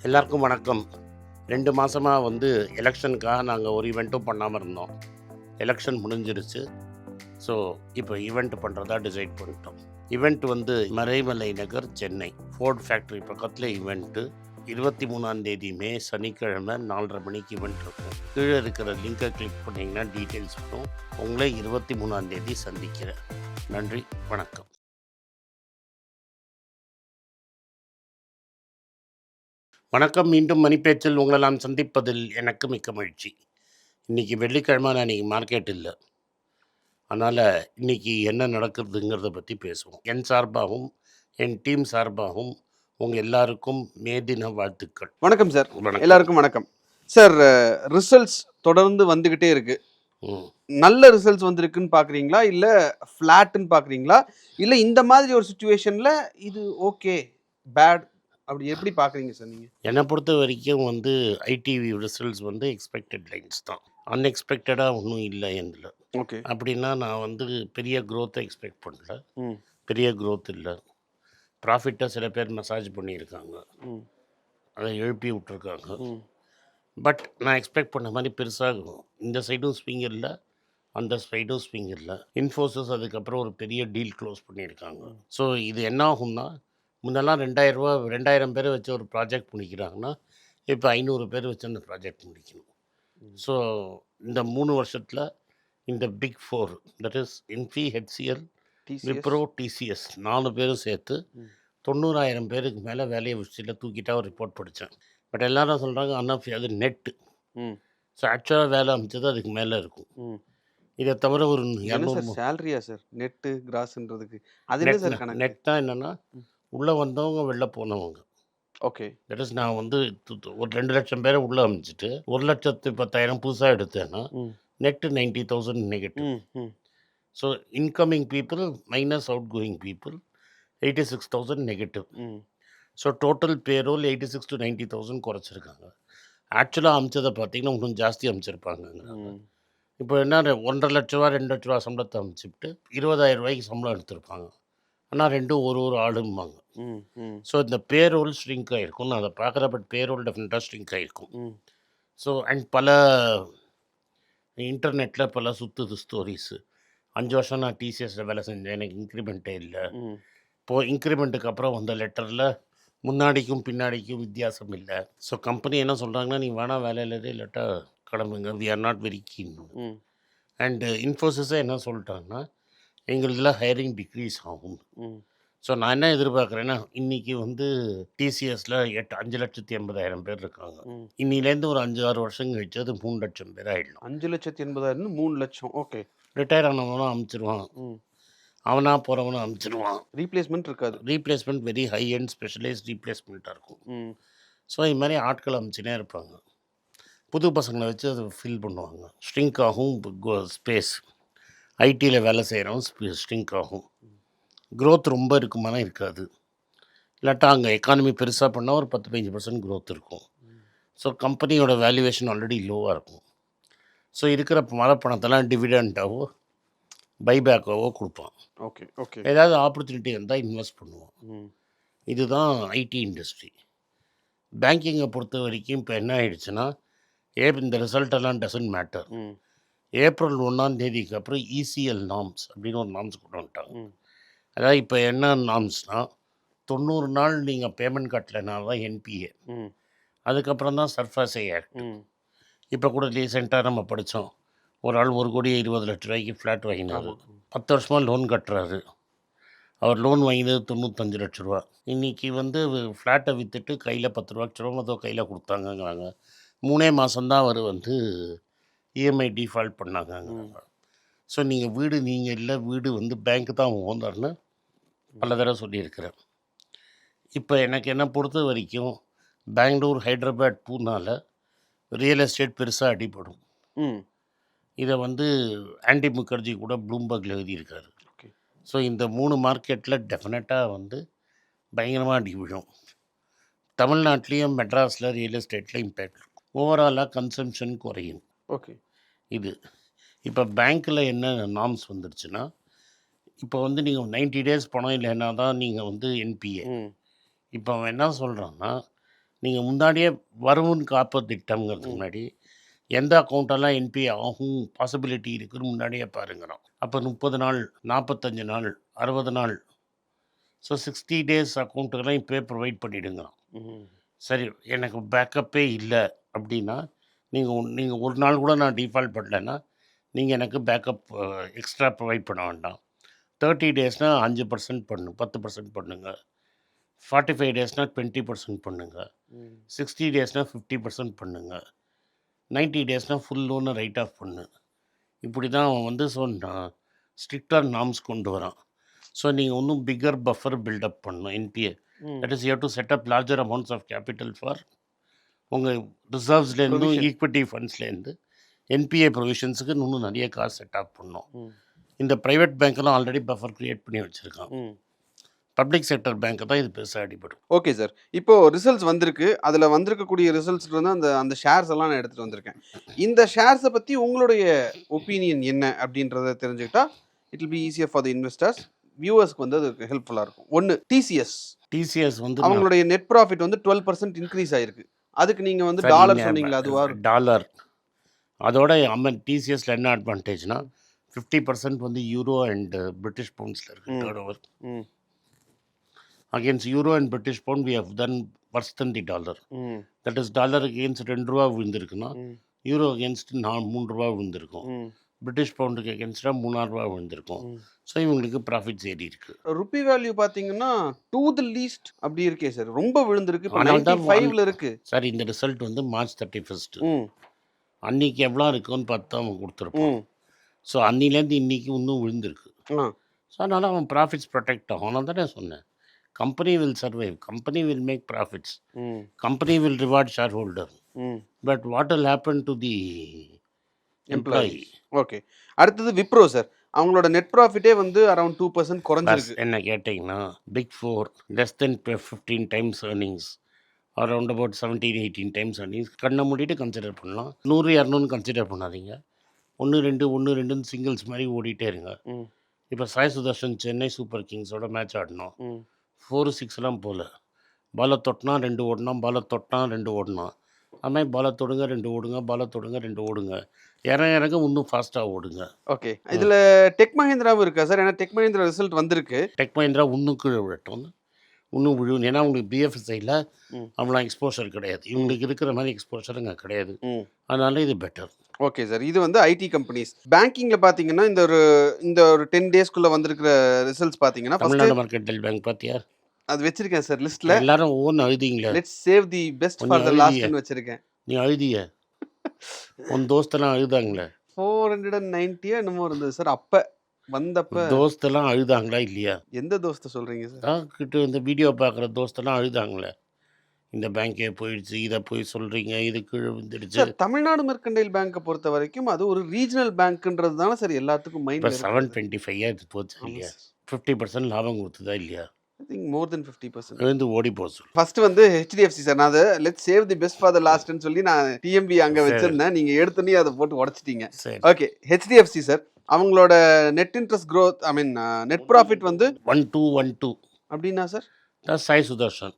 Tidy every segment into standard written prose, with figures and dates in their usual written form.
எல்லாருக்கும் வணக்கம். 2 மாசமாக எலெக்ஷனுக்காக நாங்கள் ஒரு ஈவெண்ட்டும் பண்ணாமல் இருந்தோம். எலெக்ஷன் முடிஞ்சிருச்சு. ஸோ இப்போ ஈவெண்ட் பண்ணுறதா டிசைட் பண்ணிட்டோம். ஈவெண்ட் மறைமலை நகர், சென்னை ஃபோர்ட் ஃபேக்ட்ரி பக்கத்தில் ஈவெண்ட்டு. 23 மே சனிக்கிழமை 4:30 மணிக்கு ஈவெண்ட் இருக்கும். கீழே இருக்கிற லிங்கை கிளிக் பண்ணிங்கன்னா டீட்டெயில்ஸ் வரும். உங்களை 23 சந்திக்கிறேன். நன்றி, வணக்கம். வணக்கம். மீண்டும் மணிப்பேச்சில் உங்களை நான் சந்திப்பதில் எனக்கு மிக்க மகிழ்ச்சி. இன்றைக்கி வெள்ளிக்கிழமை, நான் இன்றைக்கி மார்க்கெட் இல்லை. அதனால் இன்றைக்கி என்ன நடக்குதுங்கிறத பற்றி பேசுவோம். என் சார்பாகவும் என் டீம் சார்பாகவும் உங்கள் எல்லாருக்கும் மே தின வாழ்த்துக்கள். வணக்கம் சார். எல்லாருக்கும் வணக்கம் சார். ரிசல்ட்ஸ் தொடர்ந்து வந்துக்கிட்டே இருக்கு. நல்ல ரிசல்ட்ஸ் வந்திருக்குன்னு பார்க்குறீங்களா, இல்லை ஃப்ளாட்டுன்னு பார்க்குறீங்களா, இல்லை இந்த மாதிரி ஒரு சுச்சுவேஷனில் இது ஓகே பேட் அப்படி எப்படி பார்க்குறீங்க சார் நீங்கள்? என்னை பொறுத்த வரைக்கும் ஐடிவி ரிசல்ட்ஸ் எக்ஸ்பெக்டட் லைன்ஸ் தான். அன்எக்ஸ்பெக்டடாக ஒன்றும் இல்லை எந்தில். ஓகே. அப்படின்னா நான் பெரிய க்ரோத்தை எக்ஸ்பெக்ட் பண்ணல. பெரிய க்ரோத் இல்லை. ப்ராஃபிட்டை சில பேர் மசாஜ் பண்ணியிருக்காங்க, அதை எழுப்பி விட்டுருக்காங்க. பட் நான் எக்ஸ்பெக்ட் பண்ண மாதிரி பெருசாக இந்த சைடும் ஸ்விங் இல்லை, அந்த சைடும் ஸ்விங் இல்லை. இன்ஃபோசிஸ் அதுக்கப்புறம் ஒரு பெரிய டீல் க்ளோஸ் பண்ணியிருக்காங்க. ஸோ இது என்ன ஆகும்னா, முன்னெல்லாம் 2000 பேரை வச்சு ஒரு ப்ராஜெக்ட் முடிக்கிறாங்கன்னா, இப்போ 500 பேர் வச்சு அந்த ப்ராஜெக்ட் முடிக்கணும். ஸோ இந்த 3 வருஷத்தில் இந்த big 4, that is Infy, HCL, Wipro, TCS 4 பேரும் சேர்த்து 90,000 பேருக்கு மேலே வேலையை விஷயத்தில் தூக்கிட்டா ஒரு ரிப்போர்ட் படித்தேன். பட் எல்லாரும் சொல்கிறாங்க அன்எஃப், அது நெட்டு. ஸோ ஆக்சுவலாக வேலை அமைச்சது அதுக்கு மேலே இருக்கும். இதை தவிர ஒரு 200 சேலரியா சார் நெட்டு கிராஸ்ன்றதுக்கு? அது நெட் தான் என்னென்னா, உள்ளே வந்தவங்க வெளில போனவங்க. ஓகே. தட் இஸ் நான் ஒரு 2 லட்சம் பேரை உள்ளே அமைச்சிட்டு 1,10,000 புதுசாக எடுத்தேன்னா net 90,000 negative. So incoming people minus out going people 86,000 negative. So total payroll 86 to 90,000 குறைச்சிருக்காங்க. ஆக்சுவலாக அமைச்சதை பார்த்தீங்கன்னா இன்னும் ஜாஸ்தி அமைச்சிருப்பாங்க. இப்போ என்ன 1.5 லட்ச ரூபா 2 லட்ச ரூபா சம்பளத்தை அமைச்சிட்டு 20,000 ரூபாய்க்கு சம்பளம் எடுத்திருப்பாங்க. ஆனால் ரெண்டும் ஒரு ஆளும்பாங்க. ஸோ இந்த பேரோல் ஸ்ட்ரிங்க் ஆகிருக்கும். நான் அதை பார்க்குற, பட் பேரோல் டெஃபினட்டாக ஸ்ட்ரிங்க் ஆகிருக்கும். ஸோ அண்ட் பல இன்டர்நெட்டில் பல சுற்றுது ஸ்டோரிஸு. 5 வருஷம் நான் டிசிஎஸில் வேலை செஞ்சேன், எனக்கு இன்க்ரிமெண்ட்டே இல்லை. இப்போது இன்க்ரிமெண்ட்டுக்கு அப்புறம் வந்த லெட்டரில் முன்னாடிக்கும் பின்னாடிக்கும் வித்தியாசம் இல்லை. ஸோ கம்பெனி என்ன சொல்கிறாங்கன்னா, நீ வேணா வேலையிலே இல்லாட்டா கிளம்புங்க, we are not very keen. And இன்ஃபோசிஸே என்ன சொல்லிட்டாங்கன்னா, எங்களுதில் ஹையரிங் டிக்ரீஸ் ஆகும். ஸோ நான் என்ன எதிர்பார்க்குறேன்னா, இன்றைக்கி டிசிஎஸில் 5,80,000 பேர் இருக்காங்க. இன்னிலேருந்து ஒரு 5-6 வருஷம் கழிச்சு அது 3 லட்சம் பேர் ஆகிடலாம். 5,80,000 3 லட்சம். ஓகே. ரிட்டையர் ஆனவனும் அமைச்சிருவான், அவனாக போகிறவனும் அமைச்சிருவான். ரீப்ளேஸ்மெண்ட் இருக்காது. Replacement very high and specialised ரீப்ளேஸ்மெண்ட்டாக இருக்கும். ஸோ இது மாதிரி ஆட்கள் அமைச்சினே இருப்பாங்க. புது பசங்களை வச்சு அதை ஃபில் பண்ணுவாங்க. ஸ்ட்ரிங்க் ஆகும் ஸ்பேஸ். ஐடியில் வேலை செய்கிறவன் ஸ்ட்ரிங்க் ஆகும். க்ரோத் ரொம்ப இருக்குமானா இருக்காது. இல்லாட்டா அங்கே எக்கானமி பெருசாக பண்ணால் ஒரு 10-15% க்ரோத் இருக்கும். ஸோ கம்பெனியோட வேல்யூவேஷன் ஆல்ரெடி லோவாக இருக்கும். ஸோ இருக்கிற பணத்தெல்லாம் டிவிடெண்டாவோ பைபேக்காவோ கொடுப்பான். ஓகே. ஓகே. ஏதாவது ஆப்பர்ச்சுனிட்டி இருந்தால் இன்வெஸ்ட் பண்ணுவோம். இதுதான் ஐடி இண்டஸ்ட்ரி. பேங்கிங்கை பொறுத்த வரைக்கும் இப்போ என்ன ஆகிடுச்சுன்னா, இந்த ரிசல்ட்டெல்லாம் டசன்ட் மேட்டர். ஏப்ரல் 1 அப்புறம் இசிஎல் நார்ம்ஸ் அப்படின்னு ஒரு நார்ம்ஸ் கொண்டு வந்துட்டாங்க. அதாவது இப்போ என்ன நார்ம்ஸ்னால், 90 நாள் நீங்கள் பேமெண்ட் கட்டலைனால தான் என்பிஏ. அதுக்கப்புறம் தான் சர்ஃபாஸ் ஆக்ட். இப்போ கூட ரீசெண்டாக நம்ம படித்தோம், ஒரு ஆள் 1,20,00,000 ஃப்ளாட் வாங்கினார். 10 வருஷமாக லோன் கட்டுறாரு. அவர் லோன் வாங்கினது 95 லட்ச ரூபா. இன்றைக்கி ஃப்ளாட்டை விற்றுட்டு கையில் 10 லட்ச ரூபா மொத்தம் கையில் கொடுத்தாங்கங்கிறாங்க. 3 மாதம்தான் அவர் இஎம்ஐ டிஃபால்ட் பண்ணாங்கங்கிறாங்க. ஸோ நீங்கள் இல்லை, வீடு பேங்க்கு தான் ஓனர்னு பல தடவை சொல்லியிருக்கிறேன். இப்போ எனக்கு என்ன பொறுத்த வரைக்கும் பெங்களூர், ஹைதராபாத், பூனாவில் ரியல் எஸ்டேட் பெருசாக அடிபடும். இதை ஆண்டி முகர்ஜி கூட ப்ளூம்பர்கில் எழுதியிருக்காரு. ஸோ இந்த 3 மார்க்கெட்டில் டெஃபினட்டாக பயங்கரமாக அடி விழும். தமிழ்நாட்டிலையும் மெட்ராஸில் ரியல் எஸ்டேட்டில் இம்பேக்ட் இருக்கும். ஓவராலாக கன்சம்ஷன் குறையும். ஓகே. இது இப்போ பேங்க்கில் என்ன நார்ம்ஸ் வந்துருச்சுன்னா, இப்போ நீங்கள் 90 days பணம் இல்லைன்னா தான் நீங்கள் என்பிஏ. இப்போ அவன் என்ன சொல்கிறான்னா, நீங்கள் முன்னாடியே வருமுன் காப்பு திட்டம்ங்கிறதுக்கு முன்னாடி எந்த அக்கௌண்ட்டெல்லாம் என்பிஏ ஆகும் பாசிபிலிட்டி இருக்குன்னு முன்னாடியே பாருங்கிறோம். அப்போ 30 நாள், 45 நாள், 60 நாள், ஸோ 60 டேஸ் அக்கௌண்ட்டுக்கெல்லாம் இப்போயே ப்ரொவைட் பண்ணிவிடுங்கிறோம். சரி, எனக்கு பேக்கப்பே இல்லை அப்படின்னா நீங்கள் ஒரு நாள் கூட நான் டிஃபால்ட் பண்ணலைன்னா நீங்கள் எனக்கு பேக்கப் எக்ஸ்ட்ரா ப்ரொவைட் பண்ண வேண்டாம். 30 டேஸ்னால் 5% பண்ணு, 10% பண்ணுங்க. 45 டேஸ்னால் 20% பண்ணுங்க. 60 டேஸ்னால் 50% பண்ணுங்க. 90 டேஸ்னால் ஃபுல் லோனை ரைட் ஆஃப் பண்ணு. இப்படி தான் அவன் வந்து சொன்னான், ஸ்ட்ரிக்டாக நார்ம்ஸ் கொண்டு வரான். ஸோ நீங்கள் இன்னும் பிக்கர் பஃபர் பில்டப் பண்ணணும் NPA. That is you have to set up larger amounts of capital for உங்கள் ரிசர்வ்ஸ்லேருந்தும் ஈக்விட்டி ஃபண்ட்ஸ்லேருந்து என்பிஏ ப்ரொவிஷன்ஸுக்கு இன்னும் நிறைய காசு செட் ஆஃப் பண்ணணும். இந்த ப்ரைவேட் பேங்க்கெல்லாம் ஆல்ரெடி பஃபர் க்ரியேட் பண்ணி வச்சுருக்கான். பப்ளிக் செக்டர் பேங்க்கை தான் இது பெருசாக அடிபடும். ஓகே சார், இப்போ ரிசல்ட்ஸ் வந்திருக்கு. அதில் வந்திருக்கக்கூடிய ரிசல்ட்ஸ் வந்து அந்த ஷேர்ஸ் எல்லாம் நான் எடுத்துகிட்டு வந்திருக்கேன். இந்த ஷேர்ஸை பற்றி உங்களுடைய ஒப்பீனியன் என்ன அப்படின்றத தெரிஞ்சுக்கிட்டா it will be easier for the investors, வியூவர்ஸ்க்கு வந்து அது ஹெல்ப்ஃபுல்லாக இருக்கும். ஒன்று டிசிஎஸ் வந்து அவங்களுடைய நெட் ப்ராஃபிட் வந்து 12% இன்க்ரீஸ் ஆகிருக்கு. அதுக்கு நீங்கள் வந்து டாலர் சொன்னீங்களா, அதுவா? டாலர். அதோட டிசிஎஸ்ல என்ன அட்வான்டேஜ்னா 50% வந்து யூரோ அண்ட் பிரிட்டிஷ் பவுண்ட்ஸில் இருக்குது turnover. Against euro and British pound we have done worse than the dollar. That is dollar against 2 ரூபா விழுந்திருக்குன்னா யூரோ அகேன்ஸ்ட் 3 ரூபா விழுந்திருக்கும். பிரிட்டிஷ் பவுண்டுக்கு அகேன்ஸ்டாக 3 ரூபா விழுந்திருக்கும். ஸோ இவங்களுக்கு ப்ராஃபிட்ஸ் ஏறி இருக்கு. ருப்பி வேல்யூ பார்த்தீங்கன்னா டு தி லீஸ்ட் அப்படி இருக்கே சார், ரொம்ப விழுந்திருக்கு. இப்போ 95ல இருக்கு சார். இந்த ரிசல்ட் வந்து March 31. அன்னைக்கு எவ்வளோ இருக்குன்னு பார்த்து அவன் கொடுத்துருப்பான். ஸோ அன்னிலேருந்து இன்னைக்கு இன்னும் விழுந்திருக்கு. ஸோ அதனால் அவன் ப்ராஃபிட்ஸ் ப்ரொடெக்ட் ஆகும். நான் தானே சொன்னேன், company will survive, company will make profits, company will reward shareholder. But what will happen to the employee? Okay, அடுத்தது விப்ரோ சார். அவங்களோட நெட் ப்ராஃபிட்டே வந்து அரௌண்ட் 2% குறைஞ்சிருக்கு. என்ன கேட்டிங்கன்னா big 4 less than 15 times earnings, around about 17-18 times earnings. கண்ணை மூடிட்டு consider பண்ணலாம். 100-200 கன்சிடர் பண்ணாதீங்க. 1-2 சிங்கிள்ஸ் மாதிரி ஓடிட்டே இருங்க. இப்போ சாய் சுதர்ஷன் சென்னை சூப்பர் கிங்ஸோட மேட்ச் ஆடினோம். 4-6 போகல. பாலை தொட்டினா 2 ஓடினான், பாலை தொட்டினா 2 ஓடினான். அதுமாதிரி பாலை தொடுங்க 2 ஓடுங்க, பாலை தொடுங்க 2 ஓடுங்க, இறங்க இன்னும் ஃபாஸ்ட்டாக ஓடுங்க. ஓகே, இதில் டெக் மஹிந்திராவும் இருக்கா சார்? ஏன்னா டெக் மஹிந்திரா ரிசல்ட் வந்திருக்கு. டெக் மஹிந்திரா இன்னும் கீழே விழட்டும், இன்னும் விழுவும். ஏன்னா உங்களுக்கு பிஎஃப்எஸ்ஐயில் அவ்வளோ எக்ஸ்போஷர் கிடையாது. இவங்களுக்கு இருக்கிற மாதிரி எக்ஸ்போஷர் அங்கே கிடையாது. அதனால இது பெட்டர். ஓகே சார், இது வந்து ஐடி கம்பெனிஸ். பேங்கிங்கில் பார்த்தீங்கன்னா இந்த ஒரு 10 டேஸ்க்குள்ளே வந்திருக்கிற ரிசல்ட்ஸ் பார்த்தீங்கன்னா தமிழ்நாடு மெர்கன்டைல் பேங்க் பார்த்தியா? அது வச்சிருக்கேன் சார் லிஸ்ட்டில். எல்லாரும் ஒவ்வொன்று அழுதிங்களா? Let's save the best for the லாஸ்ட்னு வச்சிருக்கேன். நீ அழுதிய? உன் தோஸ்தெல்லாம் அழுதாங்களே? 490 என்னமோ இருந்தது சார் அப்போ வந்தப்ப. தோஸ்தெல்லாம் அழுதாங்களா இல்லையா? எந்த தோஸ்தை சொல்கிறீங்க சார்? கிட்ட இந்த வீடியோ பார்க்குற தோஸ்தெல்லாம் அழுதாங்களே, இந்த பேங்கே போயிடுச்சு, இதை போய் சொல்கிறீங்க, இது கீழே வந்துடுச்சு. சார் தமிழ்நாடு மெர்கன்டைல் பேங்கை பொறுத்த வரைக்கும் அது ஒரு ரீஜனல் பேங்க்ன்றது தானே சார் எல்லாத்துக்கும் மைண்ட். இப்போ 725 இது போச்சு இல்லையா? 50% லாபம் கொடுத்ததா இல்லையா? ஐ திங்க் மோர் தென் 50%. எழுந்து ஓடி போச்சு. ஃபர்ஸ்ட் வந்து ஹெச்டிஎஃப்சி சார். நான் அதை let's save the best for the லாஸ்ட்னு சொல்லி நான் டிஎம்பி அங்கே வச்சிருந்தேன். நீங்கள் எடுத்துனே அதை போட்டு உடச்சிட்டீங்க. ஓகே, ஹெச்டிஎஃப்சி சார் அவங்களோட net interest growth, I mean net profit வந்து 1212 அப்படின்னா சார் சாய் சுதர்ஷன்.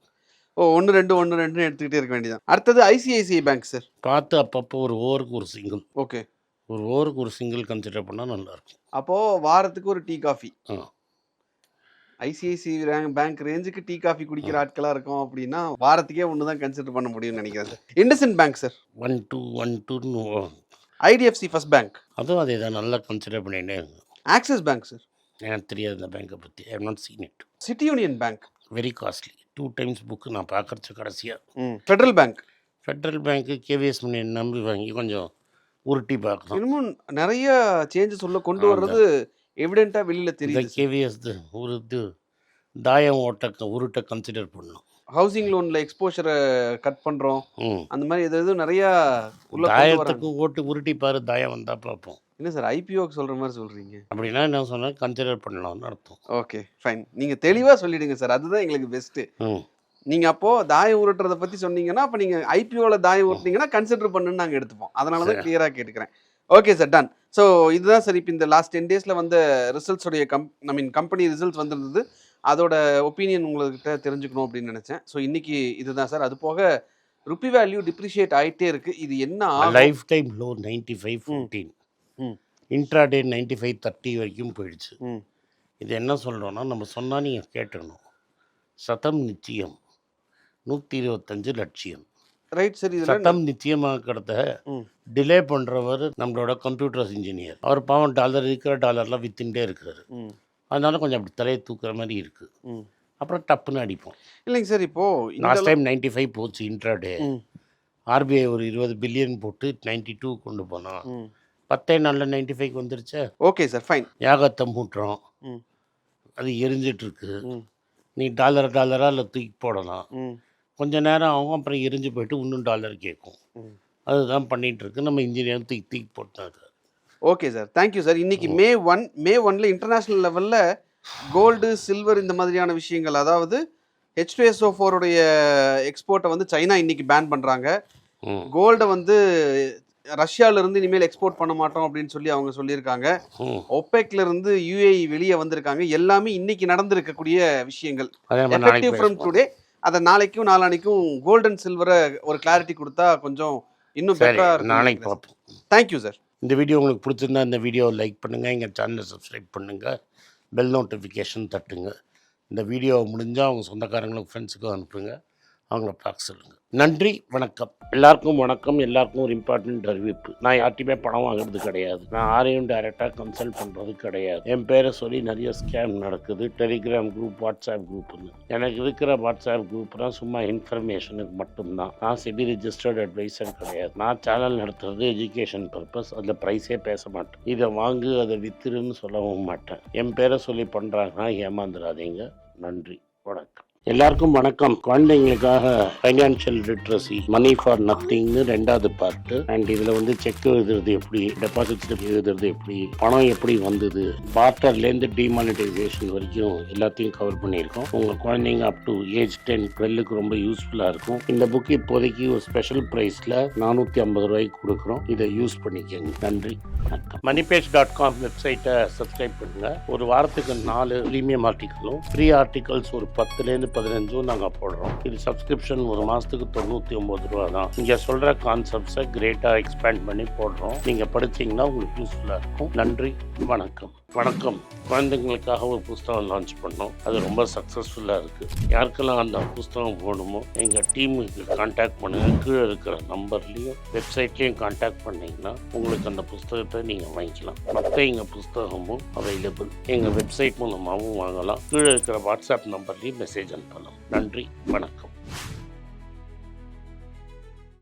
1-2 எடுத்துக்கிட்டே இருக்க வேண்டியதான். அடுத்தது ஐசிஐசிஐ பேங்க் சார். பார்த்து அப்பப்போ ஒரு ஓவருக்கு ஒரு சிங்கிள். ஓகே, ஒரு ஓவருக்கு ஒரு சிங்கிள் கன்சிடர் பண்ணால் நல்லாயிருக்கும். அப்போது வாரத்துக்கு ஒரு டீ காஃபி. ஐசிஐசிஐ பேங்க் ரேஞ்சுக்கு டீ காஃபி குடிக்கிற ஆட்களாக இருக்கும் அப்படின்னா வாரத்துக்கே ஒன்று தான் கன்சிடர் பண்ண முடியும்னு நினைக்கிறேன் sir. IndusInd bank sir 1212. IDFC first bank அதுவும் அதே தான், நல்லா கன்சிடர் பண்ணிட்டே இருங்க. Axis bank sir. எனக்கு தெரியாது இந்த பேங்கை பற்றி, I have not seen it. City Union bank very costly. 2 times book நான் பார்க்குறச்சு கடைசியாக. ஃபெடரல் பேங்க். ஃபெடரல் பேங்க்கு கேவிஎஸ் மணி நம்பி வாங்கி கொஞ்சம் உருட்டி பார்க்கலாம். இன்னமும் நிறைய சேஞ்சஸ் உள்ள கொண்டு வர்றது எவிடென்ட்டாக வெளியில் தெரியுது. கேவிஎஸ் ஒரு இது தாயம் உருட்டை கன்சிடர் பண்ணணும். ஹவுசிங் லோனில் எக்ஸ்போஷரை கட் பண்ணுறோம், அந்த மாதிரி எதுவும் நிறையா உள்ள தாயத்துக்கு உருட்டி பாரு, தாயம் வந்தால் பார்ப்போம். என்ன சார் ஐபிஓக்கு சொல்கிற மாதிரி சொல்கிறீங்க? அப்படின்னா என்ன சொன்னால் கன்சிடர் பண்ணலாம்னு அர்த்தம். ஓகே ஃபைன், நீங்கள் தெளிவாக சொல்லிவிடுங்க சார், அதுதான் எங்களுக்கு பெஸ்ட்டு. நீங்கள் அப்போது தாயம் உருட்டுறதை பற்றி சொன்னீங்கன்னா அப்போ நீங்கள் ஐபிஓவில் தாயம் உருட்டிங்கன்னா கன்சிடர் பண்ணுன்னு நாங்கள் எடுத்துப்போம். அதனால தான் கிளியராக கேட்டுக்கிறேன். Okay sir, done. ஸோ இதுதான் சார் இப்போ இந்த லாஸ்ட் 10 டேஸில் வந்த ரிசல்ட்ஸோடைய கம்பெனி ரிசல்ட்ஸ் வந்திருந்தது. அதோட ஒப்பீனியன் உங்கள்கிட்ட தெரிஞ்சுக்கணும் அப்படின்னு நினச்சேன். ஸோ இன்னைக்கு இதுதான் சார். அது போக ருப்பி வேல்யூ டிப்ரிஷியேட் ஆகிட்டே இருக்கு. இது என்ன ஆகும்? லைஃப் டைம் லோ 95.15, இன்ட்ராடே 95.30 வரைக்கும் போயிடுச்சு. இது என்ன சொல்கிறோன்னா, நம்ம சொன்னால் நீங்கள் கேட்டுக்கணும். சதம் நிச்சயம், 125 லட்சியம். Right sir. இதில் சட்டம் நிச்சயமாக்கிறத டிலே பண்ணுறவர் நம்மளோட கம்ப்யூட்டர்ஸ் இன்ஜினியர். அவர் பாவம் டாலர் இருக்கிற டாலர்லாம் வித்துட்டே இருக்கிறாரு. அதனால கொஞ்சம் அப்படி தலையை தூக்குற மாதிரி இருக்குது. அப்புறம் டப்புன்னு அடிப்போம். இல்லைங்க சார், இப்போது லாஸ்ட் டைம் 95 போச்சு இன்ட்ராடே. ஆர்பிஐ ஒரு 20 பில்லியன் போட்டு 92 கொண்டு போனான். 10 நாளில் 95 வந்துருச்சே. Okay sir, fine. யாகத்தை மூட்டுறோம், அது எரிஞ்சிட்ருக்கு. நீ டாலராக இல்லை தூக்கி போடலாம். கொஞ்ச நேரம் ஆகும், அப்புறம் எரிஞ்சு போயிட்டு இன்னும் டாலர் கேட்கும். அதுதான் பண்ணிகிட்ருக்கு. நம்ம இன்ஜினியர் தூக்கி போட்டாங்க. Okay sir, thank you sir. இன்னைக்கு மே 1 இன்டர்நேஷ்னல் லெவலில் கோல்டு, சில்வர் இந்த மாதிரியான விஷயங்கள், அதாவது H2SO4 உடைய எக்ஸ்போர்ட்டை வந்து சைனா இன்னைக்கு பேன் பண்ணுறாங்க. கோல்டை வந்து ரஷ்யாவிலேருந்து இனிமேல் எக்ஸ்போர்ட் பண்ண மாட்டோம் அப்படின்னு சொல்லி அவங்க சொல்லியிருக்காங்க. ஒபெக்ல இருந்து UAE வெளியே வந்திருக்காங்க. எல்லாமே இன்னைக்கு நடந்திருக்கக்கூடிய விஷயங்கள். Effective from today. அதை நாளைக்கும் நாளானிக்கும் கோல்டு அண்ட் சில்வரை ஒரு கிளாரிட்டி கொடுத்தா கொஞ்சம் இன்னும் பெட்டராக இருக்கும். நாளைக்கு பார்ப்போம். Thank you sir. இந்த வீடியோ உங்களுக்கு பிடிச்சிருந்தா இந்த வீடியோவை லைக் பண்ணுங்கள், எங்கள் சேனலை சப்ஸ்கிரைப் பண்ணுங்கள், பெல் நோட்டிஃபிகேஷன் தட்டுங்க. இந்த வீடியோ முடிஞ்சால் அவங்க சொந்தக்காரங்களுக்கு, ஃப்ரெண்ட்ஸுக்கும் அனுப்புங்க, அவங்கள பார்க்க சொல்லுங்கள். நன்றி, வணக்கம். எல்லாருக்கும் வணக்கம். எல்லாருக்கும் ஒரு இம்பார்ட்டன்ட் அறிவிப்பு. நான் யார்ட்டையுமே பணம் வாங்குறது கிடையாது. நான் யாரையும் டைரெக்டாக கன்சல்ட் பண்ணுறது கிடையாது. என் பேரை சொல்லி நிறைய ஸ்கேம் நடக்குது. டெலிகிராம் குரூப், வாட்ஸ்அப் குரூப்னு. எனக்கு இருக்கிற வாட்ஸ்அப் குரூப்லாம் சும்மா இன்ஃபர்மேஷனுக்கு மட்டும்தான். நான் செபி ரிஜிஸ்டர்ட் அட்வைசர் கிடையாது. நான் சேனல் நடத்துறது எஜுகேஷன் பர்பஸ். அதில் ப்ரைஸே பேச மாட்டேன். இதை வாங்கு, அதை வித்துருன்னு சொல்லவும் மாட்டேன். என் பேரை சொல்லி பண்ணுறாங்கன்னா ஏமாந்துடாதீங்க. நன்றி, வணக்கம். எல்லாருக்கும் வணக்கம். குழந்தைங்களுக்காக ஃபைனான்ஷியல் லிட்ரஸி, மணி ஃபார் நத்திங்னு 2வது பார்ட்டு. அண்ட் இதில் வந்து செக் எழுதுறது எப்படி, டெபாசிட் ஸ்லிப் எழுதுறது எப்படி, பணம் எப்படி வந்தது, பார்ட்டர்லேருந்து டிமானிட்டைசேஷன் வரைக்கும் எல்லாத்தையும் கவர் பண்ணியிருக்கோம். உங்கள் குழந்தைங்க அப் டு ஏஜ் 10, 12க்கு ரொம்ப யூஸ்ஃபுல்லாக இருக்கும். இந்த புக்கு இப்போதைக்கு ஒரு ஸ்பெஷல் ப்ரைஸில் 450 ரூபாய்க்கு கொடுக்குறோம். இதை யூஸ் பண்ணிக்கோங்க. நன்றி, வணக்கம். moneypage.com வெப்சைட்டை சப்ஸ்கிரைப் பண்ணுங்கள். ஒரு வாரத்துக்கு 4 ப்ரீமியம் ஆர்டிக்கலும், ஃப்ரீ ஆர்டிகல்ஸ் ஒரு 10லேருந்து 15 நாங்கள் போடுறோம். இது சப்ஸ்கிரிப்ஷன் ஒரு மாதத்துக்கு 99 ரூபா தான். இங்கே சொல்கிற கான்செப்ட்ஸை கிரேட்டாக எக்ஸ்பேண்ட் பண்ணி போடுறோம். நீங்கள் படிச்சிங்கன்னா உங்களுக்கு யூஸ்ஃபுல்லாக இருக்கும். நன்றி, வணக்கம். வணக்கம். குழந்தைங்களுக்காக ஒரு புஸ்தகம் லான்ச் பண்ணோம். அது ரொம்ப சக்ஸஸ்ஃபுல்லாக இருக்குது. யாருக்கெல்லாம் அந்த புஸ்தகம் போகணுமோ எங்கள் டீமுக்கு கான்டாக்ட் பண்ணுங்கள். கீழே இருக்கிற நம்பர்லேயும் வெப்சைட்லேயும் கான்டாக்ட் பண்ணிங்கன்னா உங்களுக்கு அந்த புஸ்தகத்தை நீங்கள் வாங்கிக்கலாம். மற்ற எங்கள் புஸ்தகமும் அவைலபிள். எங்கள் வெப்சைட் மூலமாகவும் வாங்கலாம். கீழே இருக்கிற வாட்ஸ்அப் நம்பர்லேயும் மெசேஜ் அனுப்பலாம். நன்றி, வணக்கம்.